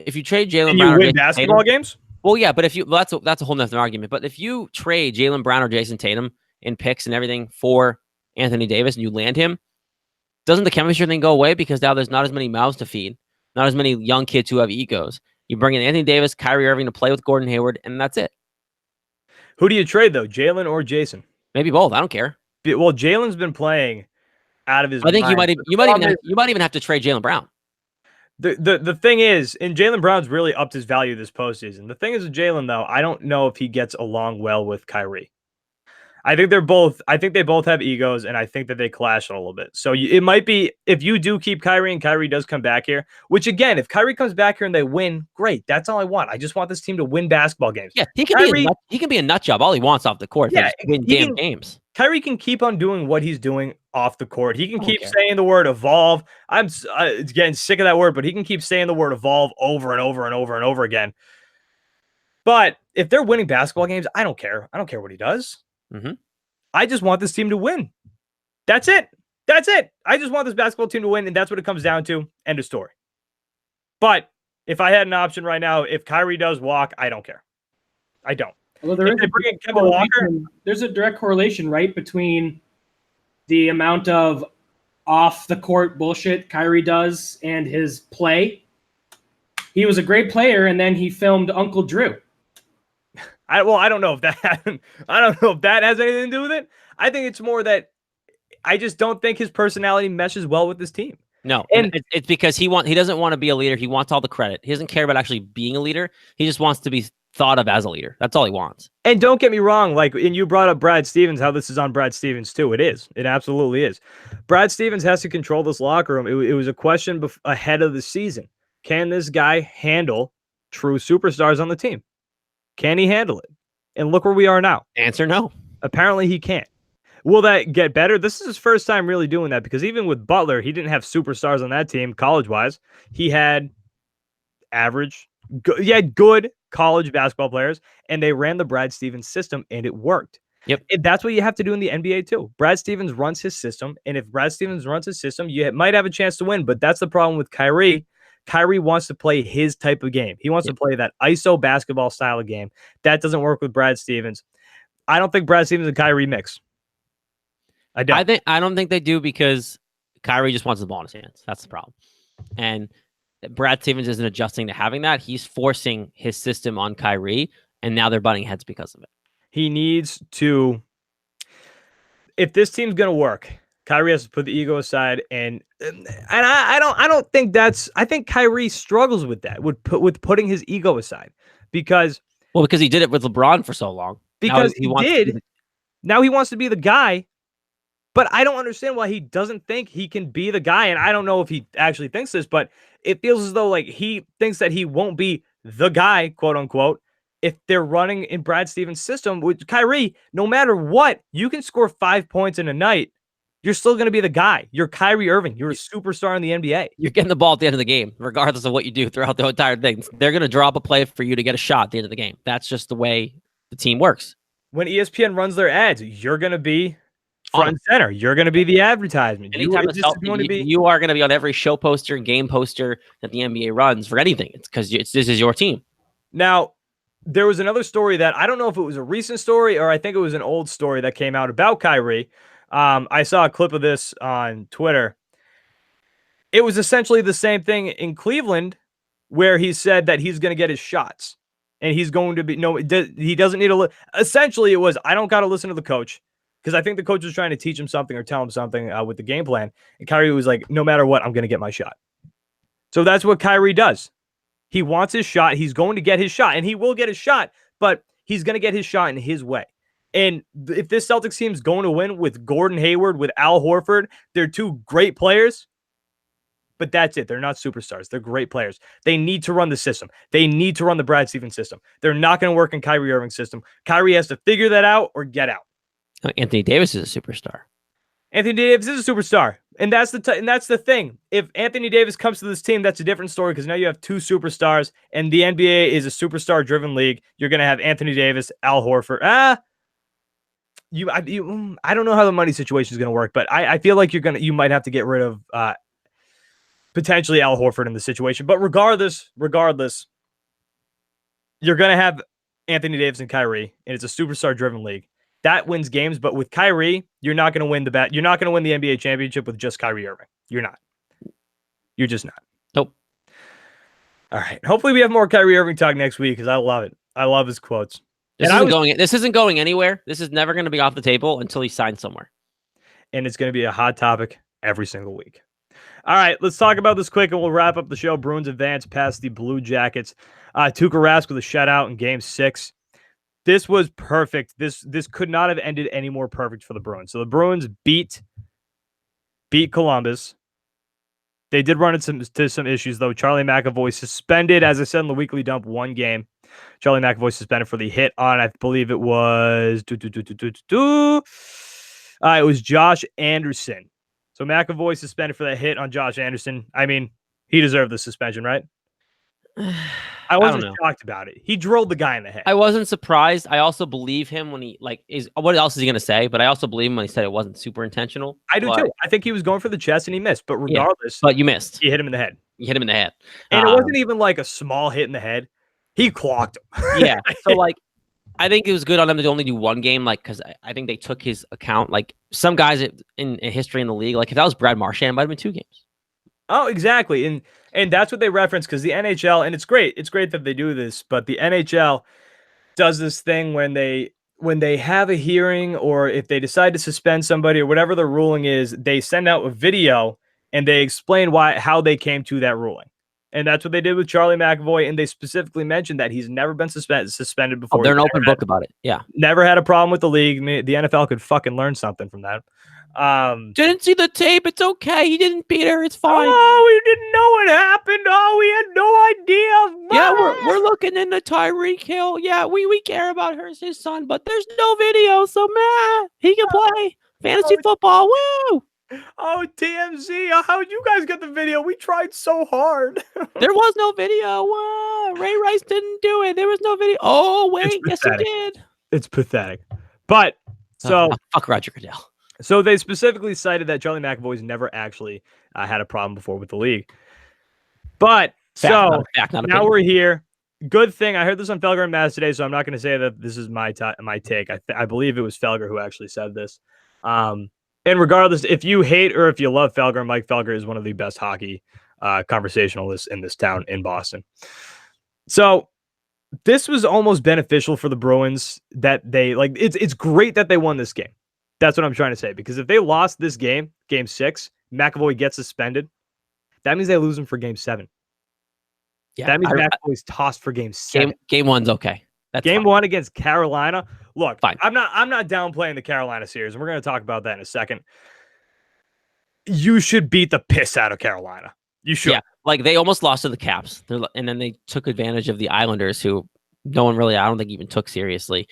Brown, you win basketball games? Well, yeah, but that's a whole nother argument. But if you trade Jalen Brown or Jason Tatum in picks and everything for Anthony Davis and you land him, doesn't the chemistry thing go away because now there's not as many mouths to feed, not as many young kids who have egos? You bring in Anthony Davis, Kyrie Irving to play with Gordon Hayward, and that's it. Who do you trade though, Jalen or Jason? Maybe both. I don't care. Well, Jalen's been playing out of his. I think you might even have to trade Jalen Brown. The thing is, and Jalen Brown's really upped his value this postseason. The thing is with Jalen though, I don't know if he gets along well with Kyrie. I think they both have egos, and I think that they clash a little bit. So it might be if you do keep Kyrie and Kyrie does come back here, which again, if Kyrie comes back here and they win, great. That's all I want. I just want this team to win basketball games. Yeah, he can be a nut job all he wants off the court. Yeah, win games. Kyrie can keep on doing what he's doing off the court. He can don't keep care. saying the word evolve. I'm getting sick of that word, but he can keep saying the word evolve over and over and over and over again. But if they're winning basketball games, I don't care. I don't care what he does. Mhm. I just want this team to win. That's it. That's it. I just want this basketball team to win, and that's what it comes down to. End of story. But if I had an option right now, if Kyrie does walk, I don't care. I don't. Well, there If is they a bring in direct Kemba Walker, correlation. There's a direct correlation, right, between the amount of off the court bullshit Kyrie does and his play. He was a great player, and then he filmed Uncle Drew. I don't know if that I don't know if that has anything to do with it. I think it's more that I just don't think his personality meshes well with this team. No, And- and it's because he doesn't want to be a leader. He wants all the credit. He doesn't care about actually being a leader. He just wants to be thought of as a leader. That's all he wants. And don't get me wrong, like, and you brought up Brad Stevens, how this is on Brad Stevens too. It is. It absolutely is. Brad Stevens has to control this locker room. It was a question ahead of the season. Can this guy handle true superstars on the team? Can he handle it? And look where we are now. Answer no. Apparently he can't. Will that get better? This is his first time really doing that, because even with Butler, he didn't have superstars on that team college-wise. He had average, good college basketball players, and they ran the Brad Stevens system, and it worked. Yep. And that's what you have to do in the NBA too. Brad Stevens runs his system, and if Brad Stevens runs his system, you might have a chance to win, but that's the problem with Kyrie. Kyrie wants to play his type of game. He wants to play that ISO basketball style of game. That doesn't work with Brad Stevens. I don't think Brad Stevens and Kyrie mix. I don't think they do, because Kyrie just wants the ball in his hands. That's the problem. And Brad Stevens isn't adjusting to having that. He's forcing his system on Kyrie, and now they're butting heads because of it. He needs to, if this team's gonna work, Kyrie has to put the ego aside, and I don't think that's. I think Kyrie struggles with that, with putting his ego aside, because he did it with LeBron for so long. Because now he wants to be the guy. But I don't understand why he doesn't think he can be the guy. And I don't know if he actually thinks this, but it feels as though like he thinks that he won't be the guy, quote unquote, if they're running in Brad Stevens' system. With Kyrie, no matter what, you can score 5 points in a night. You're still going to be the guy. You're Kyrie Irving. You're a superstar in the NBA. You're getting the ball at the end of the game, regardless of what you do throughout the entire thing. They're going to drop a play for you to get a shot at the end of the game. That's just the way the team works. When ESPN runs their ads, you're going to be front center. You're going to be the advertisement. You are going to be on every show poster and game poster that the NBA runs for anything. It's because this is your team. Now, there was another story that I don't know if it was a recent story or I think it was an old story that came out about Kyrie. I saw a clip of this on Twitter. It was essentially the same thing in Cleveland, where he said that he's going to get his shots and he's going to be he doesn't need to. Essentially, it was, I don't got to listen to the coach. Because I think the coach was trying to teach him something or tell him something with the game plan. And Kyrie was like, no matter what, I'm going to get my shot. So that's what Kyrie does. He wants his shot. He's going to get his shot. And he will get his shot. But he's going to get his shot in his way. And if this Celtics team is going to win with Gordon Hayward, with Al Horford, they're two great players. But that's it. They're not superstars. They're great players. They need to run the system. They need to run the Brad Stevens system. They're not going to work in Kyrie Irving's system. Kyrie has to figure that out or get out. Anthony Davis is a superstar. Anthony Davis is a superstar, and that's the thing. If Anthony Davis comes to this team, that's a different story, because now you have two superstars, and the NBA is a superstar-driven league. You're going to have Anthony Davis, Al Horford. I don't know how the money situation is going to work, but I feel like you might have to get rid of potentially Al Horford in the situation. But regardless, you're going to have Anthony Davis and Kyrie, and it's a superstar-driven league. That wins games, but with Kyrie, you're not going to win You're not going to win the NBA championship with just Kyrie Irving. You're not. You're just not. Nope. All right. Hopefully, we have more Kyrie Irving talk next week, because I love it. I love his quotes. This isn't going anywhere. This is never going to be off the table until he signs somewhere. And it's going to be a hot topic every single week. All right, let's talk about this quick, and we'll wrap up the show. Bruins advance past the Blue Jackets. Tuukka Rask with a shutout in Game 6. This was perfect. This could not have ended any more perfect for the Bruins. So the Bruins beat Columbus. They did run into some issues, though. Charlie McAvoy suspended, as I said in the weekly dump, 1 game. Charlie McAvoy suspended for the hit on, I believe it was It was Josh Anderson. So McAvoy suspended for that hit on Josh Anderson. I mean, he deserved the suspension, right? I wasn't shocked about it. He drilled the guy in the head. I wasn't surprised. I also believe him when he is. What else is he going to say? But I also believe him when he said it wasn't super intentional. I do too. I think he was going for the chest and he missed. But regardless, but you missed. He hit him in the head. You hit him in the head, and it wasn't even like a small hit in the head. He clocked him. Yeah. So like, I think it was good on them to only do one game, like because I think they took his account. Like some guys in history in the league, like if that was Brad Marchand, it might have been 2 games. Oh, exactly. And that's what they reference because the NHL, and it's great that they do this, but the NHL does this thing when they have a hearing or if they decide to suspend somebody or whatever the ruling is, they send out a video and they explain how they came to that ruling. And that's what they did with Charlie McAvoy, and they specifically mentioned that he's never been suspended before. Oh, they're an open book about it. Yeah. Never had a problem with the league. I mean, the NFL could fucking learn something from that. Didn't see the tape. It's okay. He didn't beat her. It's fine. Oh, we didn't know what happened. Oh, we had no idea. Yeah, we're looking into Tyreek Hill. Yeah, we care about her as his son, but there's no video, so he can play fantasy football. Woo! Oh, TMZ. How'd you guys get the video? We tried so hard. There was no video. Whoa, Ray Rice didn't do it. There was no video. Oh, wait. Yes, he did. It's pathetic. But so fuck Roger Goodell. So they specifically cited that Charlie McAvoy's never actually had a problem before with the league. But now we're here. Good thing. I heard this on Felger and Maz today, so I'm not going to say that this is my take. I believe it was Felger who actually said this. And regardless, if you hate or if you love Felger, Mike Felger is one of the best hockey conversationalists in this town in Boston. So this was almost beneficial for the Bruins that they it's great that they won this game. That's what I'm trying to say. Because if they lost this game, game 6, McAvoy gets suspended, that means they lose him for game 7. Yeah, that means McAvoy's tossed for game 7. Game 1's okay. That's game fine. 1 against Carolina. Look, fine. I'm not downplaying the Carolina series, and we're going to talk about that in a second. You should beat the piss out of Carolina. You should. Yeah, like they almost lost to the Caps, and then they took advantage of the Islanders, who no one really, I don't think, even took seriously.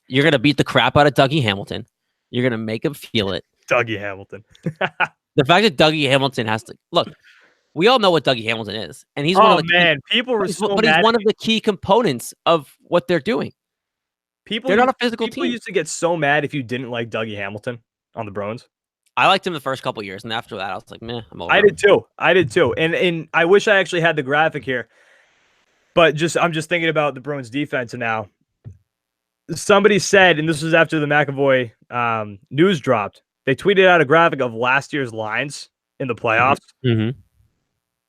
You're going to beat the crap out of Dougie Hamilton. You're going to make him feel it. Dougie Hamilton. The fact that Dougie Hamilton has to look. We all know what Dougie Hamilton is, and he's one of the people were so but he's one of the key components of what they're doing. They're not a physical team. People used to get so mad if you didn't like Dougie Hamilton on the Bruins. I liked him the first couple of years, and after that, I was like, meh, I'm over. I did too. And I wish I actually had the graphic here, but I'm just thinking about the Bruins defense now. Somebody said, and this was after the McAvoy news dropped, they tweeted out a graphic of last year's lines in the playoffs. Mm-hmm.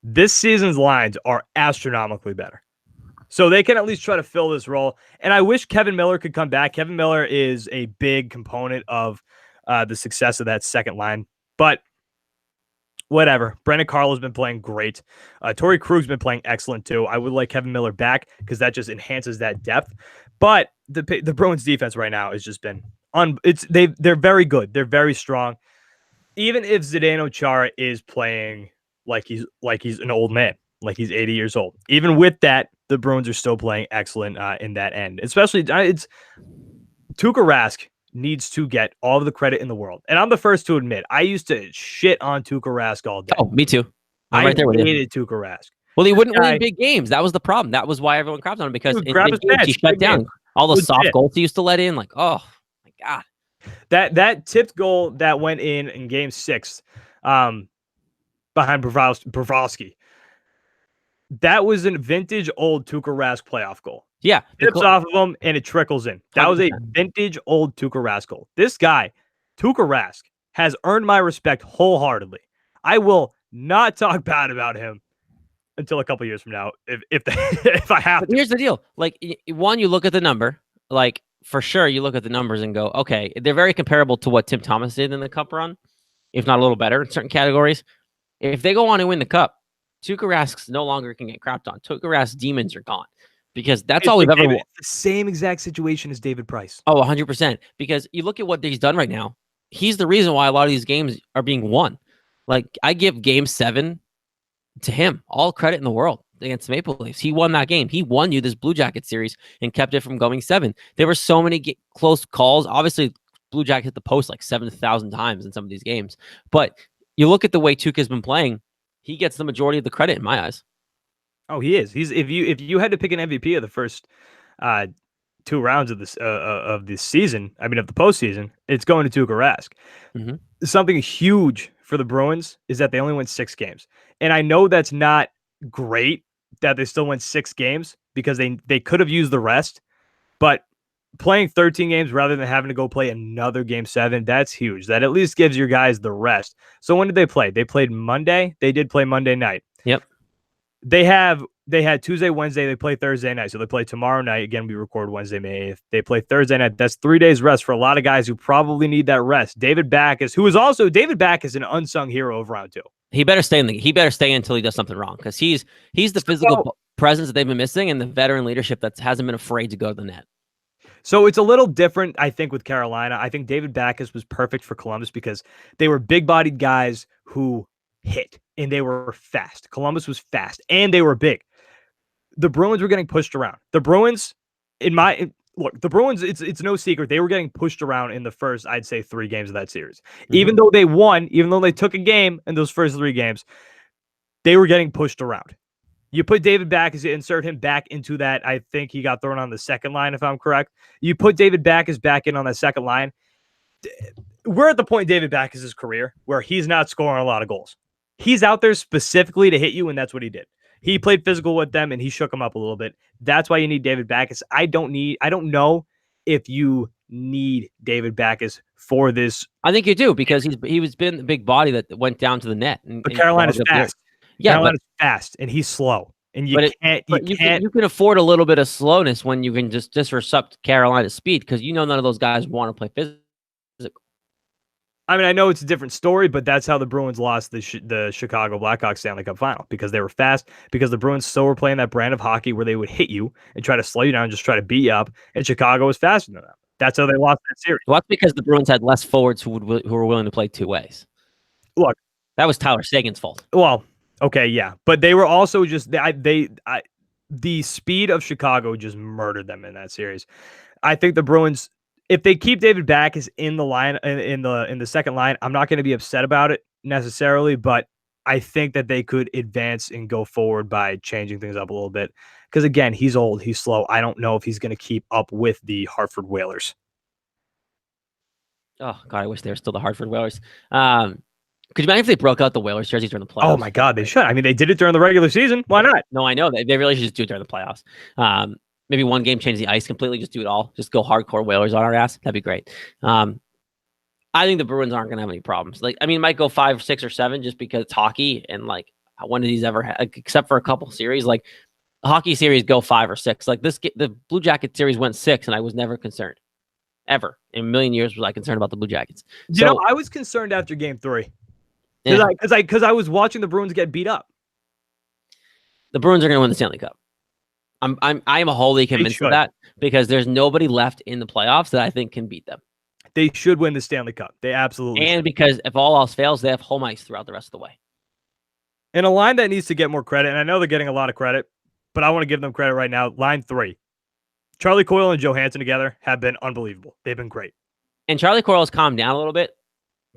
This season's lines are astronomically better. So they can at least try to fill this role. And I wish Kevin Miller could come back. Kevin Miller is a big component of the success of that second line. But whatever. Brendan Carlo's been playing great. Torrey Krug's been playing excellent too. I would like Kevin Miller back because that just enhances that depth. But the Bruins defense right now has just been they're very good. They're very strong. Even if Zdeno Chara is playing like he's an old man, like he's 80 years old. Even with that, the Bruins are still playing excellent in that end. Especially it's Tuukka Rask needs to get all of the credit in the world. And I'm the first to admit, I used to shit on Tuukka Rask all day. Oh, me too. I'm right there with you. I hated Tuukka Rask. Well, he wouldn't win big games. That was the problem. That was why everyone crapped on him, because in big games, he shut down all the soft goals he used to let in. Like, oh my God. That tipped goal that went in game 6 behind Brovsky. That was a vintage old Tuukka Rask playoff goal. Yeah. Tips off of him and it trickles in. That 100%. Was a vintage old Tuukka Rask goal. This guy, Tuukka Rask, has earned my respect wholeheartedly. I will not talk bad about him until a couple years from now, if I have to. Here's the deal. Like, one, you look at the number. Like, for sure, you look at the numbers and go, okay, they're very comparable to what Tim Thomas did in the Cup run, if not a little better in certain categories. If they go on and win the Cup, Tuukka Rask no longer can get crapped on. Tuukka Rask's demons are gone, because that's all we've ever won. The same exact situation as David Price. Oh, 100%. Because you look at what he's done right now. He's the reason why a lot of these games are being won. Like, I give game 7 to him. All credit in the world against the Maple Leafs. He won that game. He won you this Blue Jacket series and kept it from going 7. There were so many close calls. Obviously, Blue Jackets hit the post like 7,000 times in some of these games. But you look at the way Tuukka's been playing, he gets the majority of the credit in my eyes. Oh, he is. He's if you had to pick an MVP of the first 2 rounds of this season, I mean of the postseason, it's going to Tuukka Rask. Mhm. Something huge for the Bruins is that they only went 6 games, and I know that's not great that they still went 6 games because they could have used the rest, but playing 13 games rather than having to go play another game 7, that's huge. That at least gives your guys the rest. So when did they play? They played Monday. They did play Monday night. Yep. They had Tuesday, Wednesday. They play Thursday night. So they play tomorrow night. Again, we record Wednesday, May 8th. They play Thursday night. That's 3 days rest for a lot of guys who probably need that rest. David Backes, David Backes, an unsung hero of round 2. He better stay until he does something wrong, because he's the physical presence that they've been missing and the veteran leadership that hasn't been afraid to go to the net. So it's a little different, I think, with Carolina. I think David Backes was perfect for Columbus because they were big-bodied guys who hit, and they were fast. Columbus was fast, and they were big. The Bruins were getting pushed around. The Bruins, it's no secret, they were getting pushed around in the first, I'd say, 3 games of that series. Mm-hmm. Even though they won, even though they took a game in those first 3 games, they were getting pushed around. You put David Backes, insert him back into that. I think he got thrown on the second line, if I'm correct. You put David Backes back in on that second line. We're at the point in David Backes' career where he's not scoring a lot of goals. He's out there specifically to hit you, and that's what he did. He played physical with them, and he shook them up a little bit. That's why you need David Backes. I don't know if you need David Backes for this. I think you do, because he's been the big body that went down to the net. But Carolina's fast. Yeah, Carolina's fast, and he's slow. And you can afford a little bit of slowness when you can just disrupt Carolina's speed, because none of those guys want to play physical. I mean, I know it's a different story, but that's how the Bruins lost the Chicago Blackhawks Stanley Cup final, because they were fast, because the Bruins still were playing that brand of hockey where they would hit you and try to slow you down and just try to beat you up, and Chicago was faster than them. That's how they lost that series. Well, that's because the Bruins had less forwards who were willing to play 2 ways. Look, that was Tyler Seguin's fault. Well, okay, yeah, but they were also just the speed of Chicago just murdered them in that series. I think the Bruins, if they keep David Backes in the line in the second line, I'm not going to be upset about it necessarily, but I think that they could advance and go forward by changing things up a little bit. Because again, he's old, he's slow. I don't know if he's going to keep up with the Hartford Whalers. Oh God, I wish they were still the Hartford Whalers. Could you imagine if they broke out the Whalers jerseys during the playoffs? Oh my God, they should. I mean, they did it during the regular season. Why not? No, I know. They really should just do it during the playoffs. Maybe one game, change the ice completely, just do it all. Just go hardcore Whalers on our ass. That'd be great. I think the Bruins aren't going to have any problems. It might go 5, 6, or 7 just because it's hockey, and when did these ever have, except for a couple series, a hockey series go 5 or 6. The Blue Jacket series went 6, and I was never concerned. Ever. In a million years was I concerned about the Blue Jackets. I was concerned after game 3. Because I was watching the Bruins get beat up. The Bruins are going to win the Stanley Cup. I'm wholly convinced of that, because there's nobody left in the playoffs that I think can beat them. They should win the Stanley Cup. They absolutely should. Because if all else fails, they have home ice throughout the rest of the way. And a line that needs to get more credit, and I know they're getting a lot of credit, but I want to give them credit right now. Line 3. Charlie Coyle and Johansson together have been unbelievable. They've been great. And Charlie Coyle has calmed down a little bit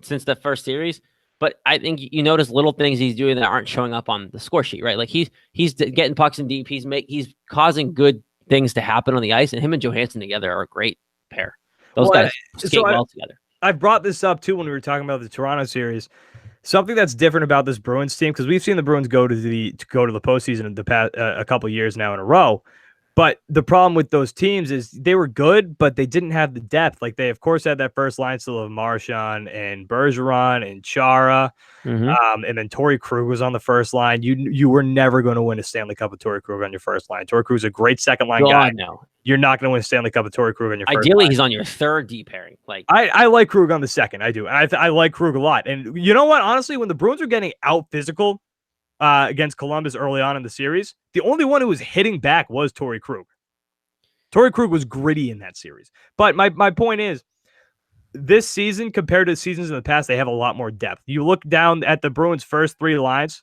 since the first series. But I think you notice little things he's doing that aren't showing up on the score sheet, right? He's getting pucks in deep. He's causing good things to happen on the ice, and him and Johansson together are a great pair. Those guys skate well together. I've brought this up too when we were talking about the Toronto series. Something that's different about this Bruins team, because we've seen the Bruins go to the postseason in the past a couple years now in a row. But the problem with those teams is they were good, but they didn't have the depth. They, of course, had that first line still of Marchand and Bergeron and Chara. Mm-hmm. And then Torrey Krug was on the first line. You were never going to win a Stanley Cup with Torrey Krug on your first line. Torrey Krug's a great second line guy. No. You're not going to win a Stanley Cup with Torrey Krug on your first line. Ideally, he's on your third D pairing. I like Krug on the second. I do. I like Krug a lot. And you know what? Honestly, when the Bruins were getting out physical against Columbus early on in the series, the only one who was hitting back was Torrey Krug. Torrey Krug was gritty in that series. But my point is, this season, compared to seasons in the past, they have a lot more depth. You look down at the Bruins' first 3 lines.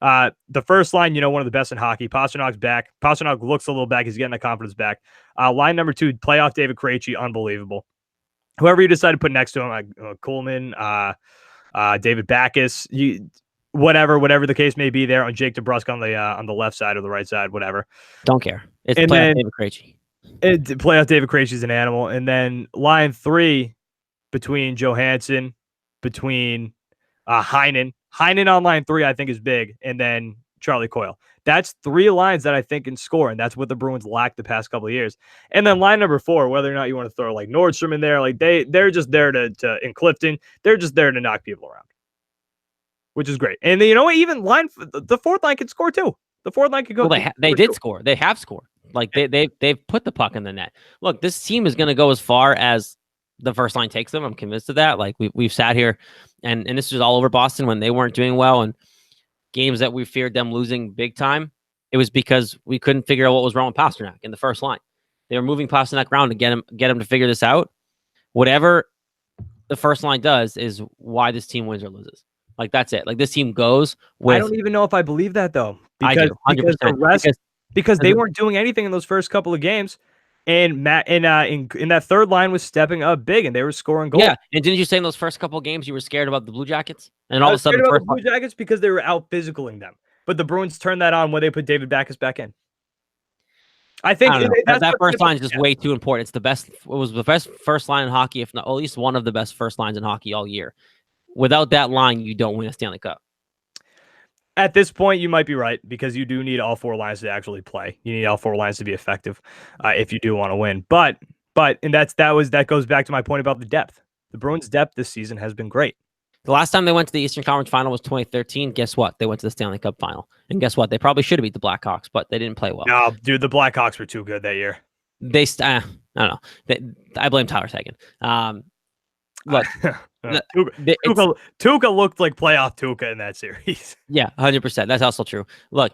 The first line, one of the best in hockey. Pasternak's back. Pasternak looks a little back. He's getting the confidence back. Line number 2, playoff David Krejci, unbelievable. whoever you decide to put next to him, like Coleman, David Backus, whatever the case may be there on Jake DeBrusk on the left side or the right side, whatever. Don't care. It's And playoff then- David Krejci. Playoff David Krejci's an animal. And then line 3 between Johansson, between Heinen. Heinen on line 3, I think, is big. And then Charlie Coyle. That's 3 lines that I think can score, and that's what the Bruins lacked the past couple of years. And then line number 4, whether or not you want to throw like Nordstrom in there, like they're just there to in Clifton, they're just there to knock people around, which is great. And you know what? Even the 4th line can score too. The 4th line can go. Well, they did score. They have scored. Like they've put the puck in the net. Look, this team is going to go as far as the first line takes them. I'm convinced of that. Like we've sat here, and this was all over Boston when they weren't doing well, and games that we feared them losing big time. It was because we couldn't figure out what was wrong with Pasternak in the first line. They were moving Pasternak around to get him to figure this out. Whatever the first line does is why this team wins or loses. Like that's it. Like this team goes with. I don't even know if I believe that though. I do 100%. Because they weren't doing anything in those first couple of games, and Matt in that third line was stepping up big, and they were scoring goals. Yeah, and didn't you say in those first couple of games you were scared about the Blue Jackets, and all of a sudden the Blue Jackets because they were out physicaling them, but the Bruins turned that on when they put David Backus back in. I think that first line is just way too important. It's the best. It was the best first line in hockey, if not at least one of the best first lines in hockey all year. Without that line, you don't win a Stanley Cup. At this point, you might be right because you do need all 4 lines to actually play. You need all 4 lines to be effective if you do want to win. But that goes back to my point about the depth. The Bruins' depth this season has been great. The last time they went to the Eastern Conference Final was 2013. Guess what? They went to the Stanley Cup Final. And guess what? They probably should have beat the Blackhawks, but they didn't play well. No, dude, the Blackhawks were too good that year. I don't know. I blame Tyler Seguin. Look, Tuukka looked like playoff Tuukka in that series. Yeah, 100%. That's also true. Look,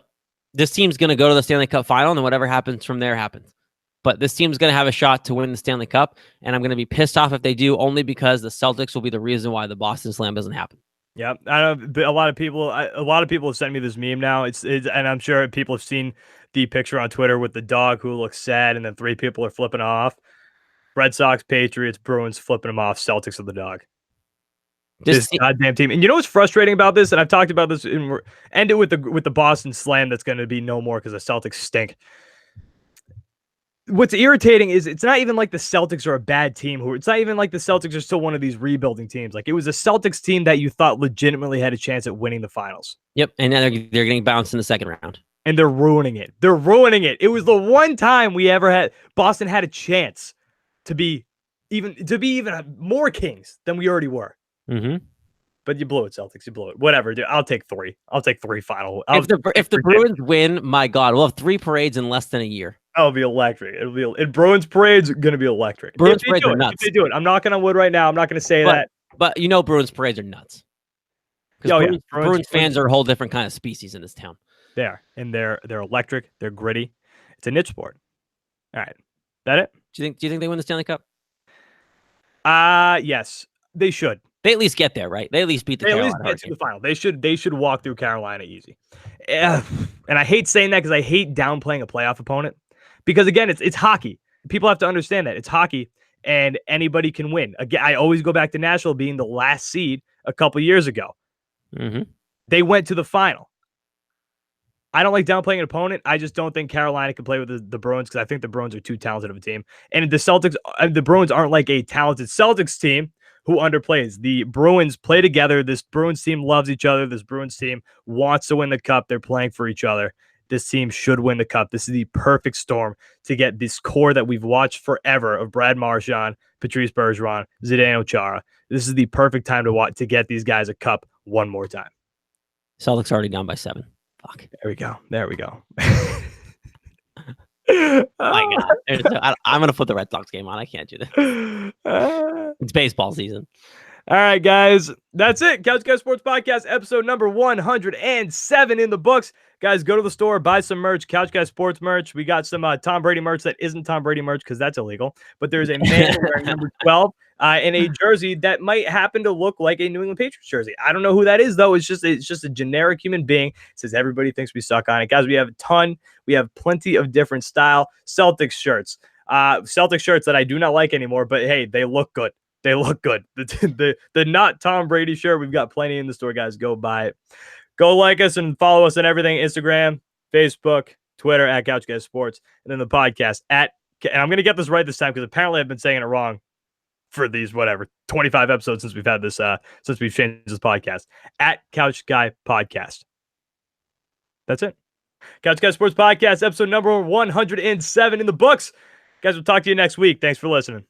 this team's going to go to the Stanley Cup Final, and then whatever happens from there happens. But this team's going to have a shot to win the Stanley Cup, and I'm going to be pissed off if they do, only because the Celtics will be the reason why the Boston Slam doesn't happen. Yeah, I know a lot of people have sent me this meme now. It's and I'm sure people have seen the picture on Twitter with the dog who looks sad, and then 3 people are flipping off. Red Sox, Patriots, Bruins flipping them off. Celtics of the dog. This goddamn team. And you know what's frustrating about this? And I've talked about this and end it with the Boston Slam that's going to be no more because the Celtics stink. What's irritating is it's not even like the Celtics are a bad team. It's not even like the Celtics are still one of these rebuilding teams. Like it was a Celtics team that you thought legitimately had a chance at winning the finals. Yep, and now they're getting bounced in the second round. And they're ruining it. They're ruining it. It was the one time Boston had a chance to be even more kings than we already were. Mm-hmm. But you blew it, Celtics. You blew it. Whatever, dude. I'll take 3. I'll take 3 final. If the Bruins win, my God, we'll have 3 parades in less than a year. That'll be electric. Bruins parades are going to be electric. Bruins parades are nuts. If they do it, I'm knocking on wood right now. I'm not going to say that. But Bruins parades are nuts. Because Bruins fans are a whole different kind of species in this town. They are, and they're electric. They're gritty. It's a niche sport. All right, that it? Do you think they win the Stanley Cup? Yes, they should. They at least get there, right? They at least beat the Carolina Hurricanes. They at least get to the final. They should walk through Carolina easy. And I hate saying that because I hate downplaying a playoff opponent. Because again, it's hockey. People have to understand that it's hockey, and anybody can win. Again, I always go back to Nashville being the last seed a couple years ago. Mm-hmm. They went to the final. I don't like downplaying an opponent. I just don't think Carolina can play with the Bruins because I think the Bruins are too talented of a team. And the Bruins aren't like a talented Celtics team who underplays. The Bruins play together. This Bruins team loves each other. This Bruins team wants to win the cup. They're playing for each other. This team should win the cup. This is the perfect storm to get this core that we've watched forever of Brad Marchand, Patrice Bergeron, Zdeno Chara. This is the perfect time to get these guys a cup one more time. Celtics already down by 7. Fuck. There we go. Oh my God. I'm going to put the Red Sox game on. I can't do this. It's baseball season. All right, guys. That's it. Couch Guys Sports Podcast, episode number 107 in the books. Guys, go to the store, buy some merch, Couch Guys Sports merch. We got some Tom Brady merch that isn't Tom Brady merch because that's illegal. But there's a man wearing number 12 in a jersey that might happen to look like a New England Patriots jersey. I don't know who that is, though. It's just a generic human being. It says everybody thinks we suck on it. Guys, we have a ton. We have plenty of different style Celtics shirts. Celtics shirts that I do not like anymore, but hey, they look good. They look good. The not Tom Brady shirt, we've got plenty in the store, guys. Go buy it. Go like us and follow us on everything: Instagram, Facebook, Twitter at Couch Guys Sports, and then the podcast at. And I'm gonna get this right this time because apparently I've been saying it wrong for these 25 episodes since we've had this since we've changed this podcast at Couch Guy Podcast. That's it. Couch Guy Sports Podcast, episode number 107 in the books. Guys, we'll talk to you next week. Thanks for listening.